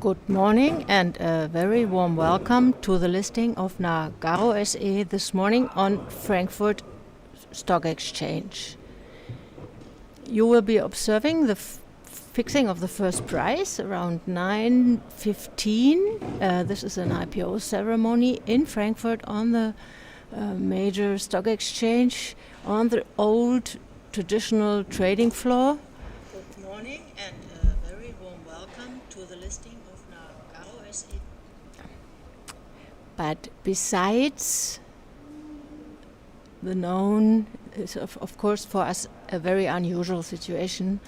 Good morning and a very warm welcome to the listing of Nagarro SE this morning on Frankfurt Stock Exchange. You will be observing the fixing of the first price around 9:15. This is an IPO ceremony in Frankfurt on the major stock exchange on the old traditional trading floor. Good morning and a very warm welcome to the listing of Nagarro SE. But besides the known, is of course for us a very unusual situation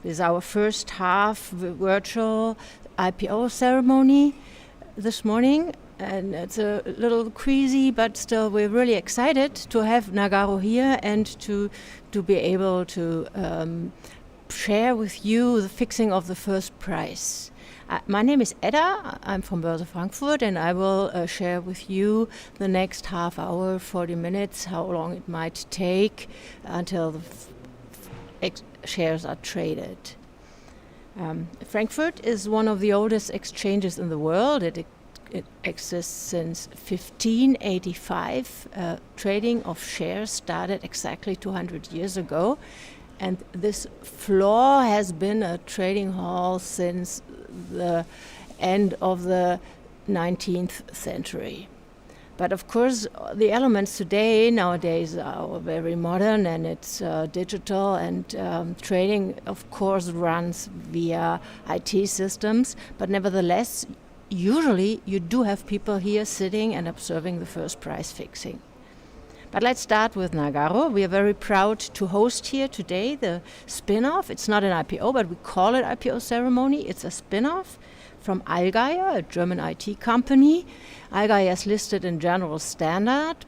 with our first half virtual IPO ceremony this morning. And it's a little crazy, but still we're really excited to have Nagaro here and to be able to share with you the fixing of the first price. My name is Edda, I'm from Börse Frankfurt, and I will share with you the next half hour, 40 minutes, how long it might take until the shares are traded. Frankfurt is one of the oldest exchanges in the world. It exists since 1585. Trading of shares started exactly 200 years ago. And this floor has been a trading hall since the end of the 19th century. But of course, the elements nowadays are very modern, and it's digital, and trading, of course, runs via IT systems. But nevertheless, usually you do have people here sitting and observing the first price fixing. But let's start with Nagaro. We are very proud to host here today the spin-off. It's not an IPO, but we call it IPO ceremony. It's a spin-off from Allgeier, a German IT company. Allgeier is listed in General Standard,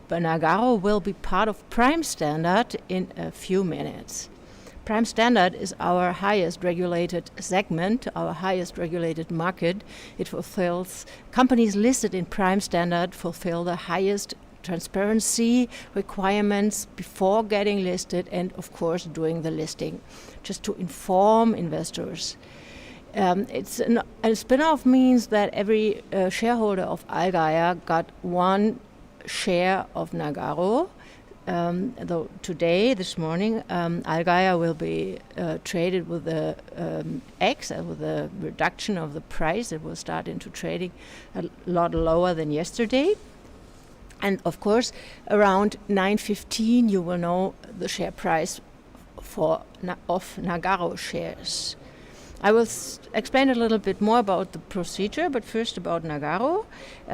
but Nagaro will be part of Prime Standard in a few minutes. Prime Standard is our highest regulated segment, our highest regulated market. It fulfills, companies listed in Prime Standard fulfill the highest transparency requirements before getting listed and, of course, during the listing, just to inform investors. A spin-off means that every shareholder of Allgeier got one share of Nagaro. Though today, this morning, Allgeier will be traded with the X, with a reduction of the price. It will start into trading a lot lower than yesterday. And of course, around 9:15, you will know the share price of Nagaro shares. I will explain a little bit more about the procedure, but first about Nagaro.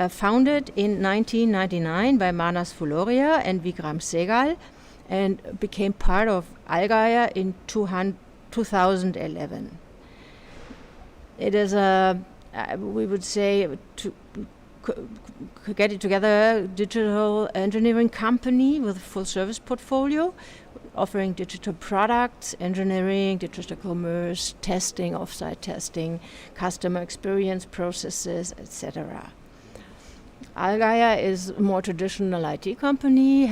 Founded in 1999 by Manas Fuloria and Vikram Sehgal, and became part of Allgeier in 2011. It is we would say, get it together, digital engineering company with a full service portfolio, offering digital products, engineering, digital commerce, testing, offsite testing, customer experience processes, etc. Allgeier is a more traditional IT company,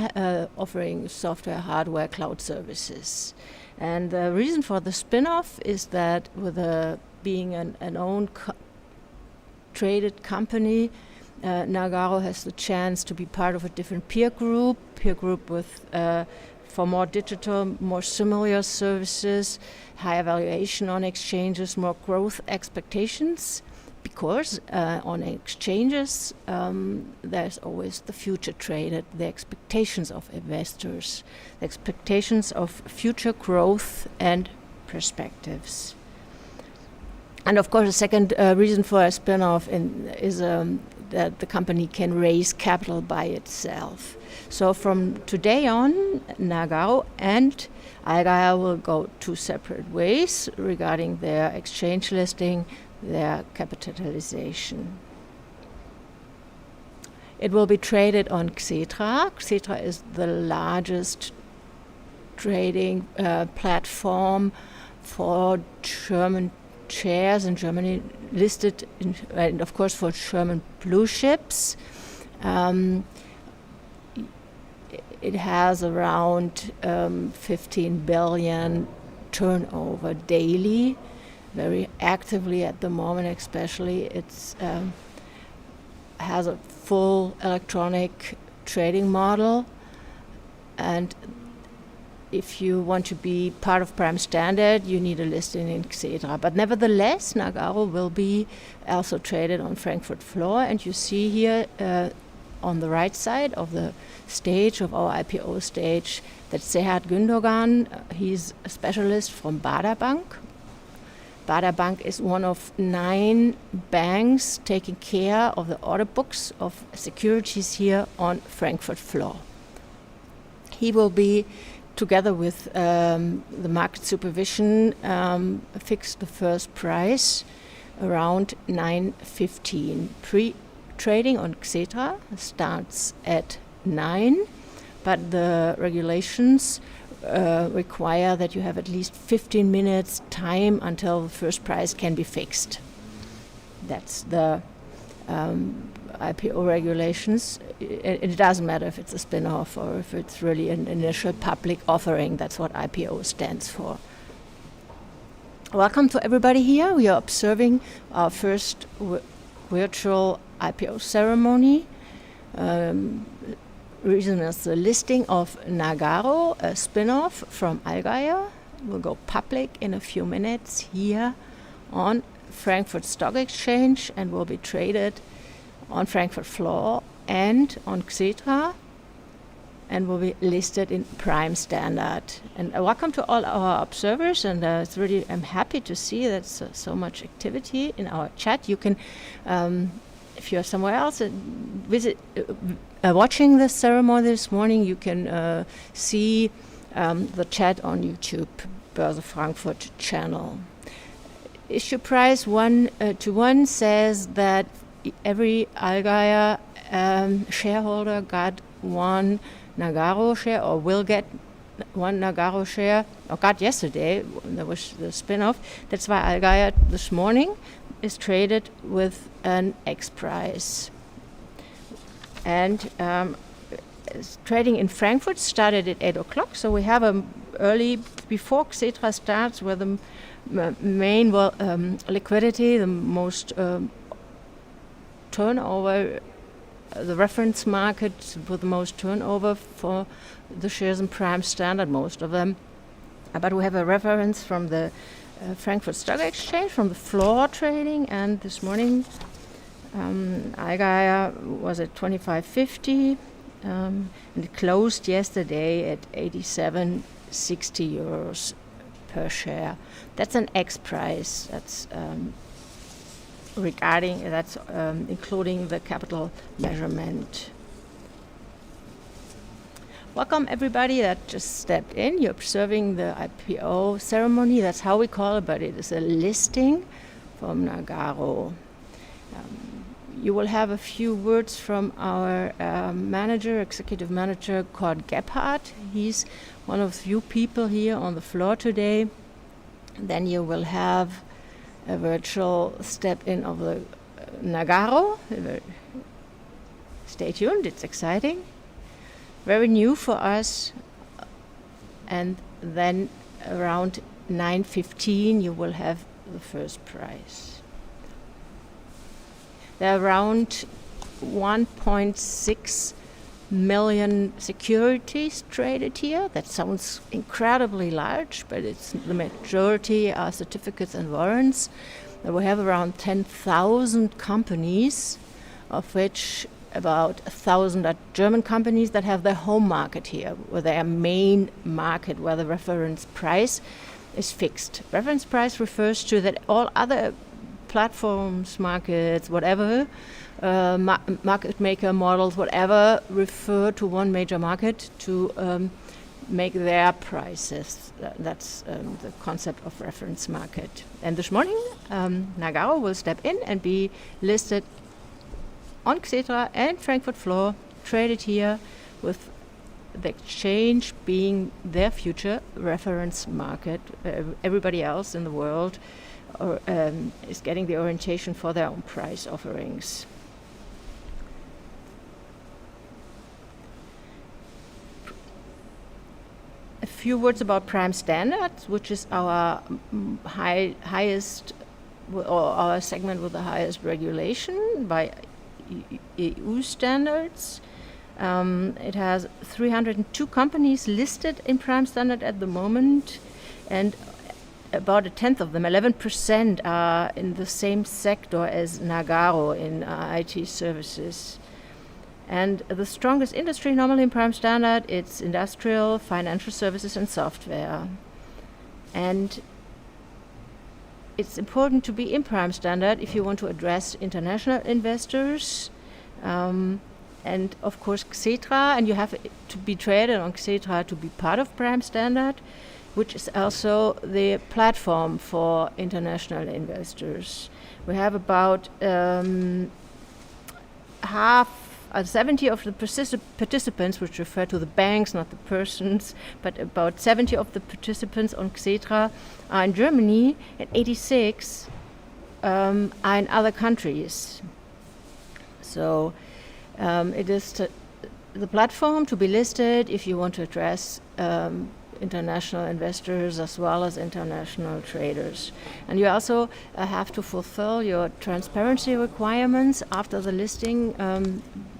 offering software, hardware, cloud services. And the reason for the spin-off is that with being an own traded company, Nagaro has the chance to be part of a different peer group with for more digital, more similar services, higher valuation on exchanges, more growth expectations, because on exchanges there's always the future traded, the expectations of investors, the expectations of future growth and perspectives. And of course, the second reason for a spin-off is that the company can raise capital by itself. So from today on, Nagaro and Allgeier will go two separate ways regarding their exchange listing, their capitalization. It will be traded on Xetra. Xetra is the largest trading platform for German shares in Germany, listed and of course for German blue chips. It has around 15 billion turnover daily. very actively at the moment, especially. It's has a full electronic trading model, and if you want to be part of Prime Standard, you need a listing in Xetra. But nevertheless, Nagaro will be also traded on Frankfurt floor, and you see here on the right side of the stage, of our IPO stage, that Sehat Gündogan. He's a specialist from Baader Bank. Baader Bank is one of 9 banks taking care of the order books of securities here on Frankfurt floor. He will be, together with the market supervision, fix the first price around 9:15. Pre-trading on Xetra starts at 9, but the regulations require that you have at least 15 minutes time until the first price can be fixed. That's the IPO regulations. It doesn't matter if it's a spin-off or if it's really an initial public offering. That's what IPO stands for. Welcome to everybody here. We are observing our first virtual IPO ceremony. Reason is the listing of Nagaro, a spin-off from Allgeier. Will go public in a few minutes here on Frankfurt Stock Exchange and will be traded on Frankfurt floor and on Xetra, and will be listed in Prime Standard. And welcome to all our observers, and it's really, I'm happy to see that's so much activity in our chat. You can, if you're somewhere else, watching the ceremony this morning, you can see the chat on YouTube, Börse Frankfurt channel. Issue price 1:1 says that every Allgeier shareholder got 1 Nagaro share, or will get 1 Nagaro share, or got yesterday. There was the spin-off. That's why Allgeier this morning is traded with an X price. And trading in Frankfurt started at 8 o'clock, so we have a early, before Xetra starts, where the main liquidity, the most turnover, the reference market with the most turnover for the shares in Prime Standard, most of them. But we have a reference from the Frankfurt Stock Exchange, from the floor trading, and this morning Allgeier was at 25.50 and it closed yesterday at 87.60 euros per share. That's an X price. That's including the capital measurement. Welcome everybody that just stepped in. You're observing the IPO ceremony. That's how we call it, but it is a listing from Nagaro. You will have a few words from our executive manager called Gebhardt. He's one of the few people here on the floor today. Then you will have a virtual step in of the Nagaro. Stay tuned, it's exciting. Very new for us. And then around 9:15 you will have the first prize. There are around 1.6 million securities traded here. That sounds incredibly large, but it's the majority are certificates and warrants. We have around 10,000 companies, of which about 1,000 are German companies that have their home market here, where their main market, where the reference price is fixed. Reference price refers to that all other platforms, markets, whatever, market maker models, whatever, refer to one major market to make their prices. That's the concept of reference market. And this morning, Nagaro will step in and be listed on Xetra and Frankfurt floor, traded here, with the exchange being their future reference market. Everybody else in the world is getting the orientation for their own price offerings. a few words about Prime Standard, which is our highest, or our segment with the highest regulation by EU standards. It has 302 companies listed in Prime Standard at the moment, and about a tenth of them, 11%, are in the same sector as Nagaro in IT services. And the strongest industry normally in Prime Standard, it's industrial, financial services, and software. And it's important to be in Prime Standard if you want to address international investors. And of course Xetra, and you have to be traded on Xetra to be part of Prime Standard, which is also the platform for international investors. We have about 70 of the participants, which refer to the banks, not the persons, but about 70 of the participants on Xetra are in Germany, and 86 are in other countries. So it is the platform to be listed if you want to address international investors as well as international traders. And you also have to fulfill your transparency requirements after the listing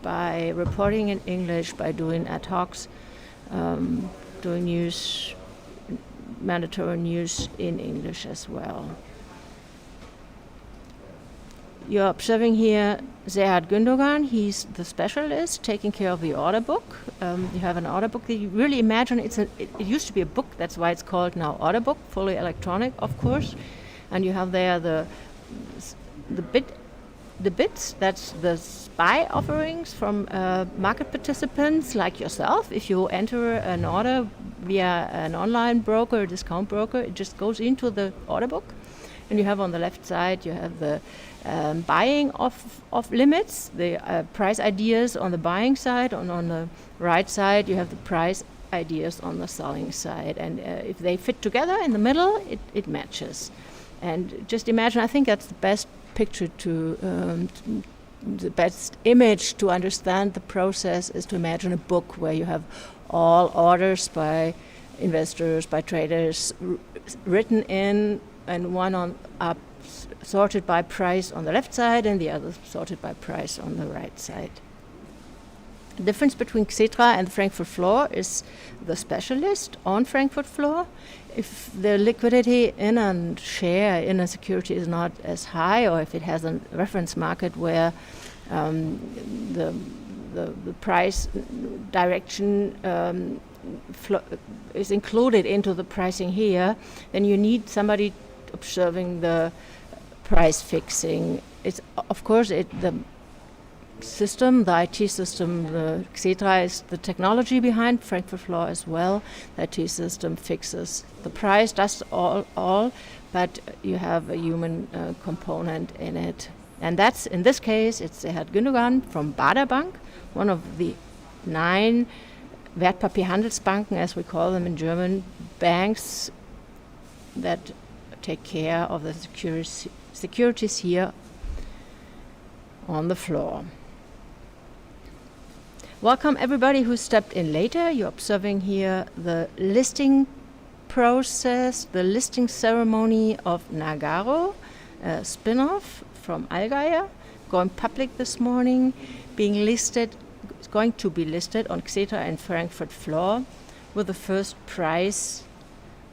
by reporting in English, by doing ad hocs, doing news, mandatory news in English as well. You're observing here Serhat Gündogan. He's the specialist taking care of the order book. You have an order book that you really imagine it used to be a book, that's why it's called now order book, fully electronic, of course. And you have there the bits, that's the SPY offerings from market participants like yourself. If you enter an order via an online broker, a discount broker, it just goes into the order book. And you have on the left side, you have the buying of limits, the price ideas on the buying side, and on the right side you have the price ideas on the selling side. And if they fit together in the middle, it matches. And just imagine, I think that's the best picture the best image to understand the process is to imagine a book where you have all orders by investors, by traders written in, and one up sorted by price on the left side and the other sorted by price on the right side. The difference between Xetra and the Frankfurt floor is the specialist on Frankfurt floor. If the liquidity in a share, in a security is not as high, or if it has a reference market where the price direction is included into the pricing here, then you need somebody observing the price fixing. It's of course the system, the IT system, the Xetra is the technology behind Frankfurt floor as well. The IT system fixes the price, does all, but you have a human component in it. And that's, in this case, it's Serhat Gündogan from Baader Bank, one of the 9 Wertpapierhandelsbanken, as we call them in German, banks that take care of the securities here on the floor. Welcome everybody who stepped in later. You're observing here the listing process, the listing ceremony of Nagaro, a spin-off from Allgeier, going public this morning, being listed, going to be listed on Xetra and Frankfurt floor with the first price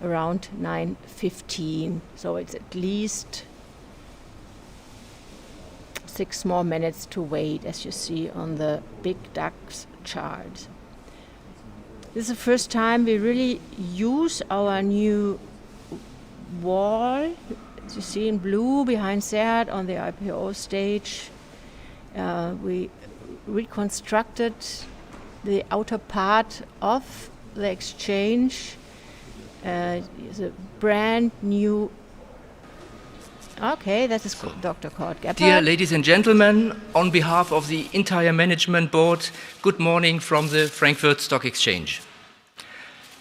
around 9:15. So it's at least 6 more minutes to wait, as you see on the big DAX chart. This is the first time we really use our new wall, as you see in blue behind Serhat on the IPO stage. We reconstructed the outer part of the exchange. It's a brand new. Okay, that is Dr. Kurt Gebhardt. Dear ladies and gentlemen, on behalf of the entire management board, good morning from the Frankfurt Stock Exchange.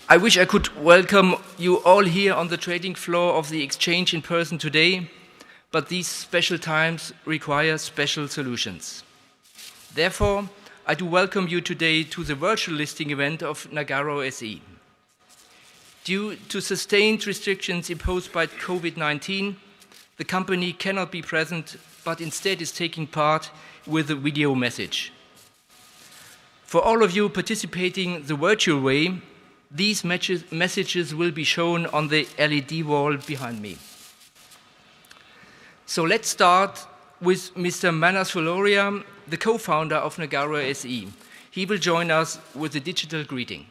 I wish I could welcome you all here on the trading floor of the exchange in person today, but these special times require special solutions. Therefore, I do welcome you today to the virtual listing event of Nagarro SE. Due to sustained restrictions imposed by COVID-19, the company cannot be present, but instead is taking part with a video message. For all of you participating the virtual way, these messages will be shown on the LED wall behind me. So let's start with Mr. Manas Fuloria, the co-founder of Nagarro SE. He will join us with a digital greeting.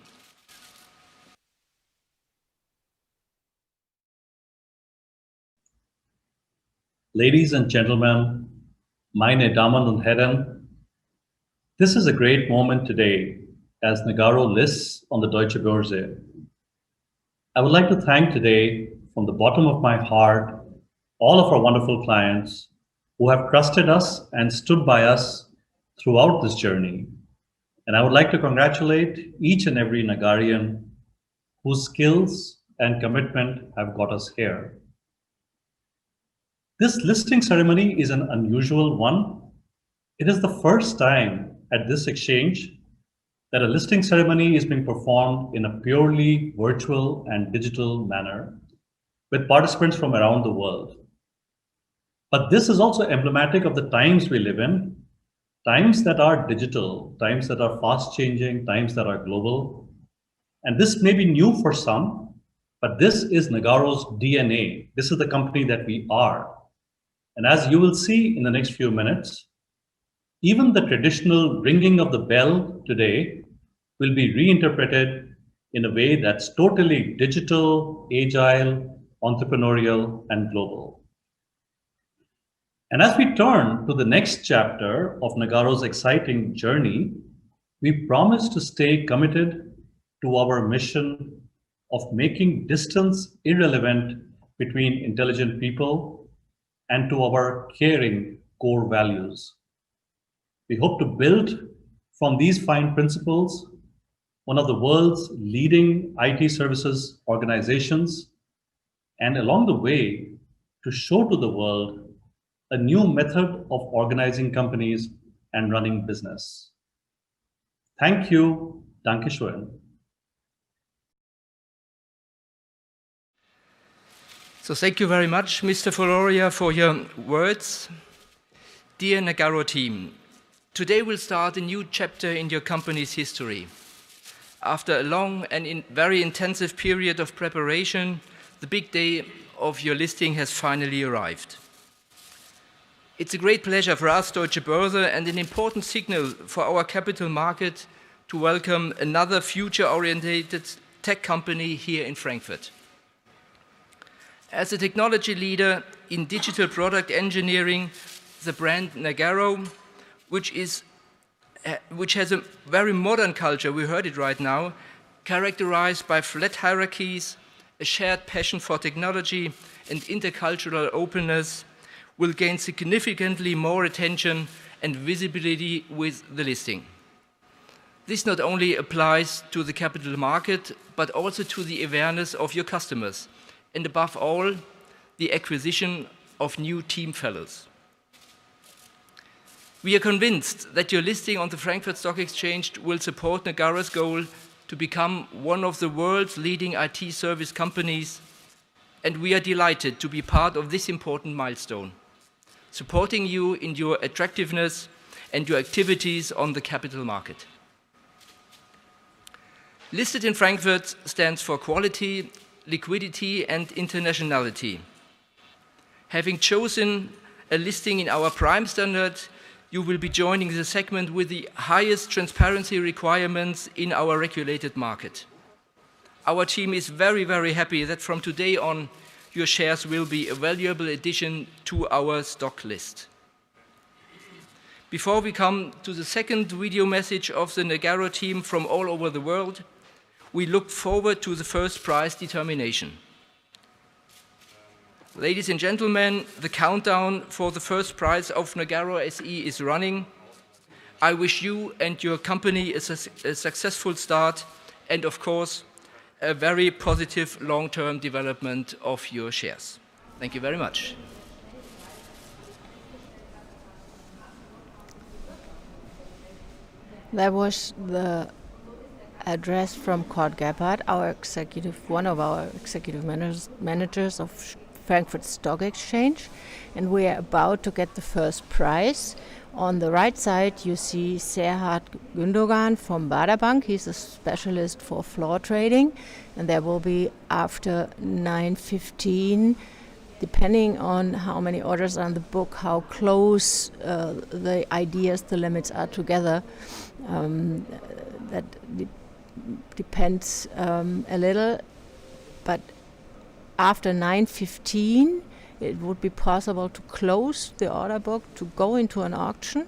Ladies and gentlemen, meine Damen und Herren, this is a great moment today as Nagaro lists on the Deutsche Börse. I would like to thank today, from the bottom of my heart, all of our wonderful clients who have trusted us and stood by us throughout this journey. And I would like to congratulate each and every Nagarian whose skills and commitment have got us here. This listing ceremony is an unusual one. It is the first time at this exchange that a listing ceremony is being performed in a purely virtual and digital manner with participants from around the world. But this is also emblematic of the times we live in, times that are digital, times that are fast changing, times that are global. And this may be new for some, but this is Nagaro's DNA. This is the company that we are. And as you will see in the next few minutes, even the traditional ringing of the bell today will be reinterpreted in a way that's totally digital, agile, entrepreneurial, and global. And as we turn to the next chapter of Nagaro's exciting journey, we promise to stay committed to our mission of making distance irrelevant between intelligent people and to our caring core values. We hope to build from these fine principles one of the world's leading IT services organizations, and along the way, to show to the world a new method of organizing companies and running business. Thank you. Dankeschön. So thank you very much, Mr. Fuloria, for your words. Dear Nagaro team, today we'll start a new chapter in your company's history. After a long and very intensive period of preparation, the big day of your listing has finally arrived. It's a great pleasure for us, Deutsche Börse, and an important signal for our capital market to welcome another future-oriented tech company here in Frankfurt. As a technology leader in digital product engineering, the brand Nagaro, which has a very modern culture, we heard it right now, characterized by flat hierarchies, a shared passion for technology, and intercultural openness, will gain significantly more attention and visibility with the listing. This not only applies to the capital market, but also to the awareness of your customers, and above all, the acquisition of new team fellows. We are convinced that your listing on the Frankfurt Stock Exchange will support Nagaro's goal to become one of the world's leading IT service companies, and we are delighted to be part of this important milestone, supporting you in your attractiveness and your activities on the capital market. Listed in Frankfurt stands for quality, liquidity, and internationality. Having chosen a listing in our prime standard, you will be joining the segment with the highest transparency requirements in our regulated market. Our team is very, very happy that from today on, your shares will be a valuable addition to our stock list. Before we come to the second video message of the Nagaro team from all over the world, we look forward to the first prize determination. Ladies and gentlemen, the countdown for the first prize of Nagaro SE is running. I wish you and your company a successful start and, of course, a very positive long-term development of your shares. Thank you very much. That was the address from Cord Gebhardt, one of our executive managers of Frankfurt Stock Exchange, and we are about to get the first prize. On the right side, you see Serhat Gündogan from Baader Bank. He's a specialist for floor trading, and there will be after 9:15, depending on how many orders are on the book, how close the ideas, the limits are together. That depends a little, but after 9:15, it would be possible to close the order book, to go into an auction.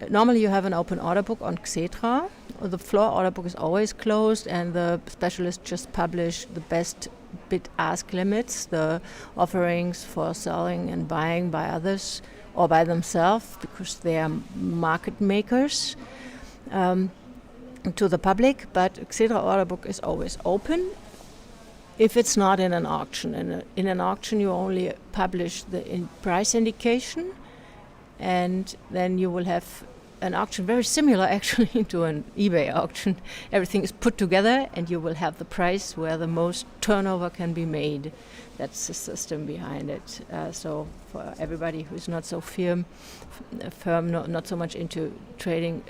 Normally you have an open order book on Xetra. The floor order book is always closed, and the specialists just publish the best bid-ask limits, the offerings for selling and buying by others or by themselves, because they are market makers, to the public. But Xetra order book is always open. If it's not in an auction. In an auction you only publish the price indication, and then you will have an auction very similar actually to an eBay auction. Everything is put together and you will have the price where the most turnover can be made. That's the system behind it. So for everybody who's not so firm, not so much into trading,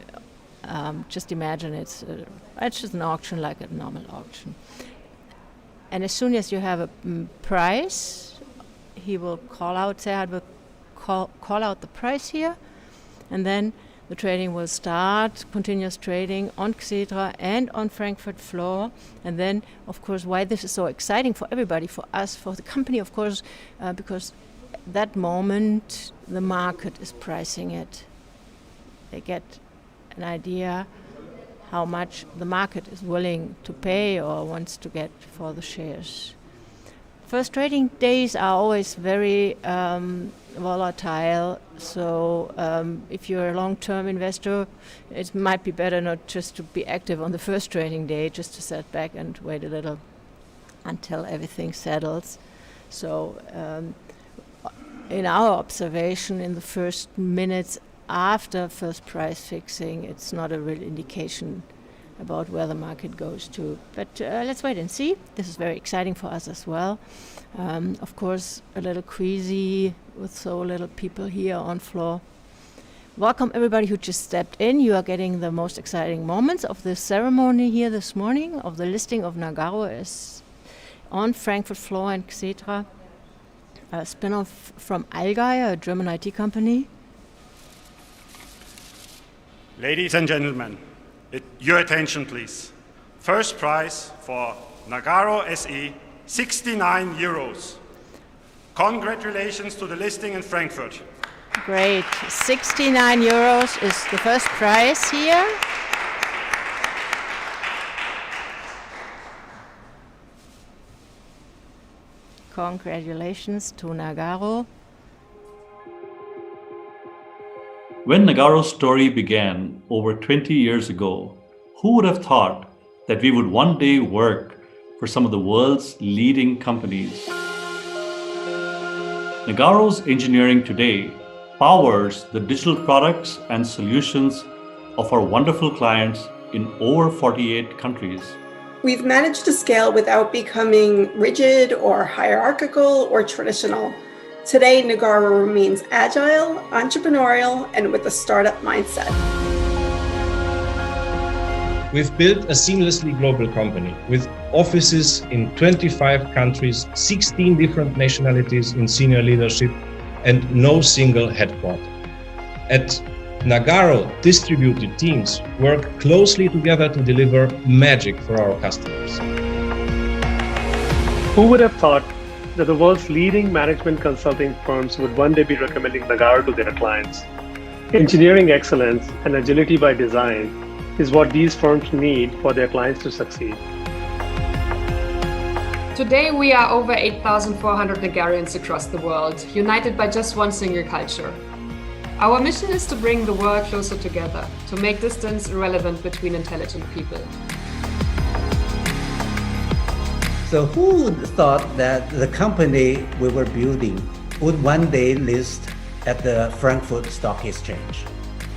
just imagine it's just an auction like a normal auction. And as soon as you have a price, he will call out, Serhat will call out the price here, and then the trading will start, continuous trading on Xetra and on Frankfurt floor. And then, of course, why this is so exciting for everybody, for us, for the company, of course, because that moment the market is pricing it. They get an idea how much the market is willing to pay or wants to get for the shares. First trading days are always very volatile, so if you're a long-term investor, it might be better not just to be active on the first trading day, just to sit back and wait a little until everything settles. So in our observation, in the first minutes after first price fixing, it's not a real indication about where the market goes to. But let's wait and see. This is very exciting for us as well. Of course, a little queasy with so little people here on floor. Welcome everybody who just stepped in. You are getting the most exciting moments of this ceremony here this morning of the listing of Nagaro SE on Frankfurt floor and Xetra, a spin-off from Allgeier, a German IT company. Ladies and gentlemen, your attention please. First prize for Nagarro SE, 69 euros. Congratulations to the listing in Frankfurt. Great. 69 euros is the first prize here. Congratulations to Nagaro. When Nagaro's story began over 20 years ago, who would have thought that we would one day work for some of the world's leading companies? Nagaro's engineering today powers the digital products and solutions of our wonderful clients in over 48 countries. We've managed to scale without becoming rigid or hierarchical or traditional. Today, Nagaro remains agile, entrepreneurial, and with a startup mindset. We've built a seamlessly global company with offices in 25 countries, 16 different nationalities in senior leadership, and no single headquarter. At Nagaro, distributed teams work closely together to deliver magic for our customers. Who would have thought that the world's leading management consulting firms would one day be recommending Nagaro to their clients? Engineering excellence and agility by design is what these firms need for their clients to succeed. Today we are over 8,400 Nagarians across the world, united by just one single culture. Our mission is to bring the world closer together, to make distance irrelevant between intelligent people. So who would thought that the company we were building would one day list at the Frankfurt Stock Exchange?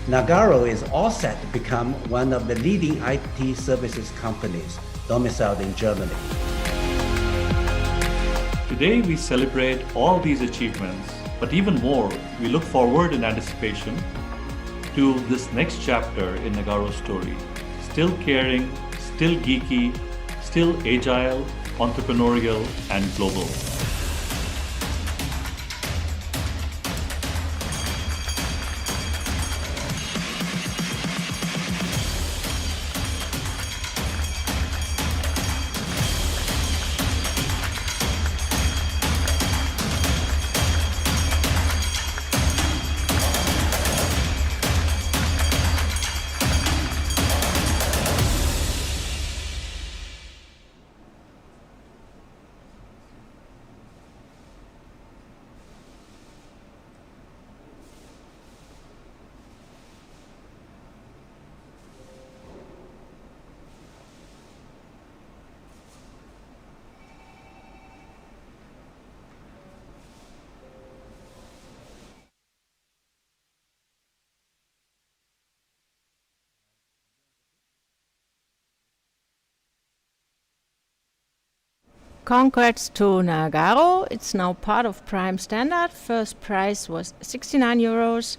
Nagaro is all set to become one of the leading IT services companies domiciled in Germany. Today we celebrate all these achievements, but even more, we look forward in anticipation to this next chapter in Nagaro's story. Still caring, still geeky, still agile, entrepreneurial, and global. Congrats to Nagaro. It's now part of Prime Standard. First prize was 69 euros.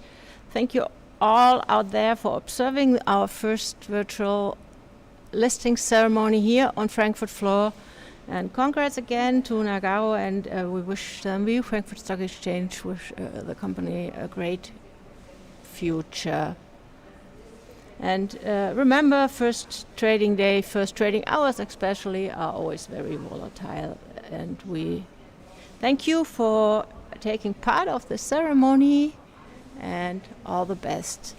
Thank you all out there for observing our first virtual listing ceremony here on Frankfurt floor. And congrats again to Nagaro, and we wish we, Frankfurt Stock Exchange, wish the company a great future. And remember, first trading day, first trading hours especially, are always very volatile. And we thank you for taking part of the ceremony, and all the best.